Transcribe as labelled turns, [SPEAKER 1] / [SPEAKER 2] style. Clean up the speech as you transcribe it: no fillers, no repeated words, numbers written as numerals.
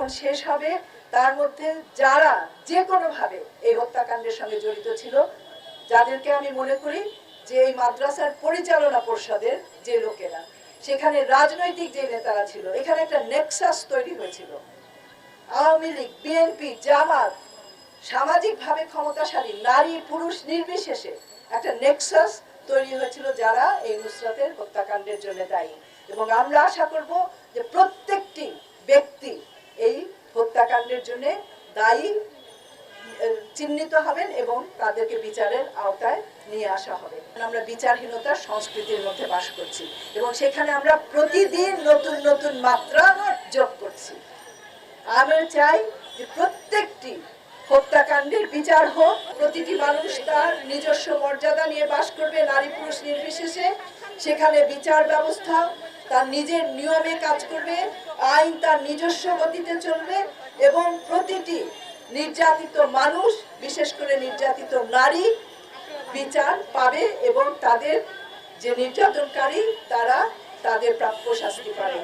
[SPEAKER 1] যখন শেষ হবে তার মধ্যে যারা যে কোনোভাবে এই হত্যাকাণ্ডের সঙ্গে জড়িত ছিল, যাদেরকে আমি মনে করি যে এই মাদ্রাসার পরিচালনা পরিষদের যে লোকেরা, সেখানে রাজনৈতিক যে নেতারা ছিল, এখানে একটা নেক্সাস তৈরি হয়েছিল। আওয়ামী লীগ, বিএনপি, জামাত, সামাজিকভাবে ক্ষমতাশালী নারী পুরুষ নির্বিশেষে একটা নেক্সাস তৈরি হয়েছিল যারা এই নুসরাতের হত্যাকাণ্ডের জন্য দায়ী। এবং আমরা আশা করব যে প্রত্যেকটি ব্যক্তি এই হত্যাকাণ্ডের জন্য দায়ী চিহ্নিত হবেন এবং তাদেরকে বিচারের আওতায় নিয়ে আসা হবে। আমরা বিচারহীনতার সংস্কৃতির মধ্যে বাস করছি এবং সেখানে আমরা প্রতিদিন নতুন নতুন মাত্রা যোগ করছি। আমরা চাই যে প্রত্যেকটি হত্যাকাণ্ডের বিচার হোক, প্রতিটি মানুষ তার নিজস্ব মর্যাদা নিয়ে বাস করবে, নারী পুরুষ নির্বিশেষে। সেখানে বিচার ব্যবস্থা তার নিজের নিয়মে কাজ করবে, আইন তার নিজস্ব গতিতে চলবে এবং প্রতিটি নির্যাতিত মানুষ, বিশেষ করে নির্যাতিত নারী, বিচার পাবে এবং তাদের যে নির্যাতনকারী তারা তাদের প্রাপ্য শাস্তি পাবে।